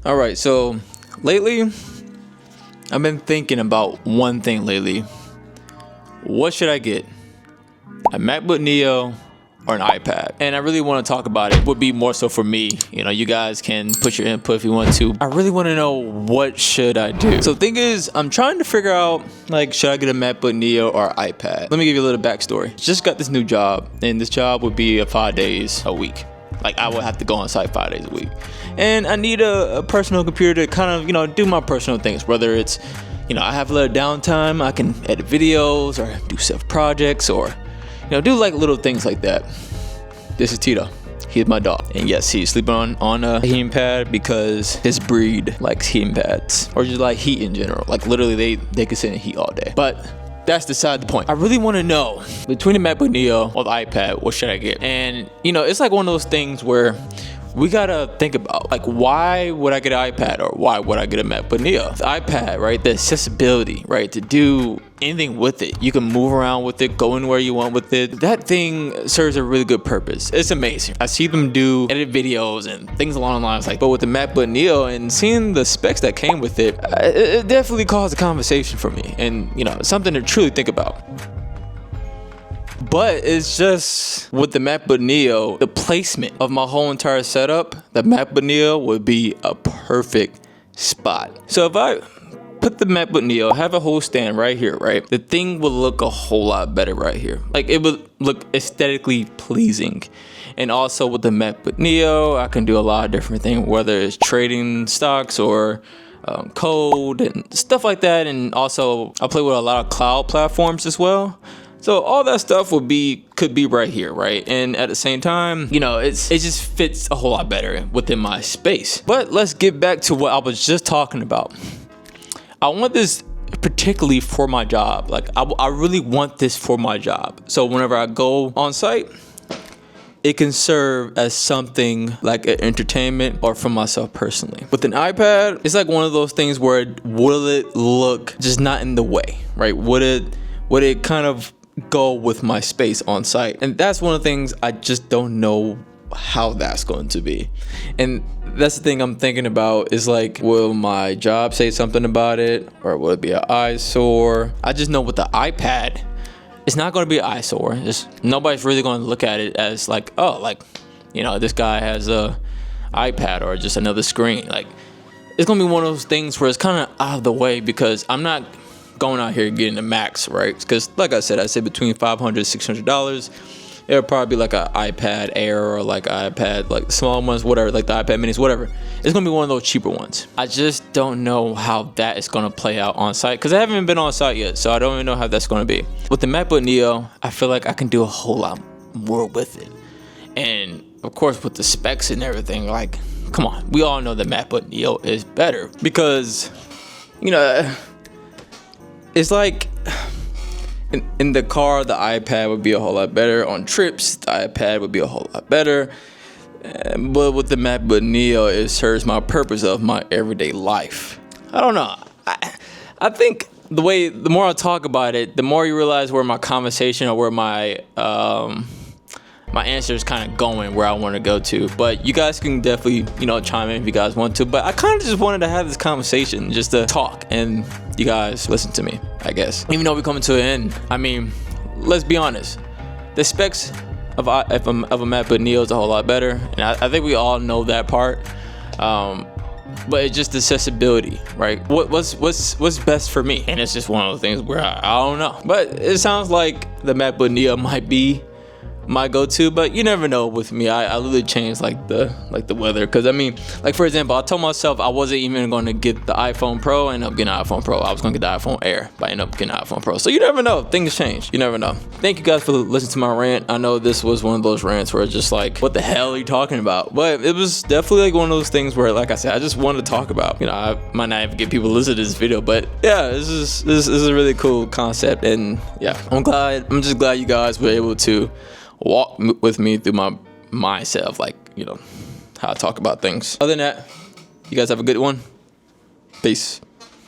All right, so lately, I've been thinking about one thing lately. What should I get? A MacBook Neo or an iPad? And I really want to talk about it. Would be more so for me. You know, you guys can put your input if you want to. I really want to know, what should I do? So the thing is, I'm trying to figure out, like, should I get a MacBook Neo or iPad? Let me give you a little backstory. Just got this new job, and this job would be 5 days a week. Like, I would have to go on site 5 days a week. And I need a personal computer to kind of, do my personal things. Whether it's, I have a little downtime, I can edit videos or do self projects or, do like little things like that. This is Tito. He's my dog. And yes, he's sleeping on a heating pad because his breed likes heating pads. Or just like heat in general. Like, literally, they can sit in heat all day. But that's beside the point. I really want to know, between the MacBook Neo or the iPad, what should I get? And, it's like one of those things where we gotta think about, like, why would I get an iPad or why would I get a MacBook Neo? The iPad, right? The accessibility, right? To do anything with it. You can move around with it, go anywhere you want with it. That thing serves a really good purpose. It's amazing. I see them do edit videos and things along the lines like, but with the MacBook Neo and seeing the specs that came with it, it definitely caused a conversation for me and, something to truly think about. But it's just, with the MacBook Neo, the placement of my whole entire setup, the MacBook Neo would be a perfect spot. So if I put the MacBook Neo, have a whole stand right here, right? The thing would look a whole lot better right here. Like, it would look aesthetically pleasing. And also with the MacBook Neo, I can do a lot of different things, whether it's trading stocks or code and stuff like that. And also, I play with a lot of cloud platforms as well. So all that stuff could be right here, right? And at the same time, it just fits a whole lot better within my space. But let's get back to what I was just talking about. I want this particularly for my job. Like, I really want this for my job. So whenever I go on site, it can serve as something like an entertainment or for myself personally. With an iPad, it's like one of those things where will it look just not in the way, right? Would it kind of go with my space on site? And that's one of the things I just don't know how that's going to be. And that's the thing I'm thinking about, is like, will my job say something about it, or will it be an eyesore? I just know with the iPad, it's not going to be an eyesore. Nobody's really going to look at it as like, oh, like, this guy has a iPad or just another screen. Like, it's going to be one of those things where it's kind of out of the way, because I'm not going out here getting the max, right? Because like I said between $500 $600. It'll probably be like an iPad Air or like an iPad, like small ones, whatever, like the iPad minis, whatever. It's gonna be one of those cheaper ones. I just don't know how that is gonna play out on site, because I haven't been on site yet, so I don't even know how that's gonna be. With the MacBook Neo, I feel like I can do a whole lot more with it. And of course, with the specs and everything, like, come on, we all know the MacBook Neo is better, because, it's like, in the car, the iPad would be a whole lot better. On trips, the iPad would be a whole lot better. But with the MacBook Neo, it serves my purpose of my everyday life. I don't know. I think the more I talk about it, the more you realize where my conversation or where my answer is kind of going, where I want to go to. But you guys can definitely, chime in if you guys want to. But I kind of just wanted to have this conversation, just to talk, and you guys listen to me, I guess. Even though we're coming to an end, I mean, let's be honest. The specs of a MacBook Neo is a whole lot better, and I think we all know that part. But it's just accessibility, right? What's best for me? And it's just one of those things where I don't know. But it sounds like the MacBook Neo might be my go-to, but you never know with me. I literally change like the weather, because I mean, like, for example, I told myself I wasn't even going to get the iPhone Pro. I ended up getting an iPhone Pro. I was going to get the iPhone Air, but I ended up getting an iPhone Pro. So you never know, things change, you never know. Thank you guys for listening to my rant. I know this was one of those rants where it's just like, what the hell are you talking about? But it was definitely like one of those things where, like I said, I just wanted to talk about. I might not even get people to listen to this video, but yeah, this is a really cool concept. And yeah, I'm just glad you guys were able to walk with me through my myself, like, how I talk about things. Other than that, you guys have a good one. Peace.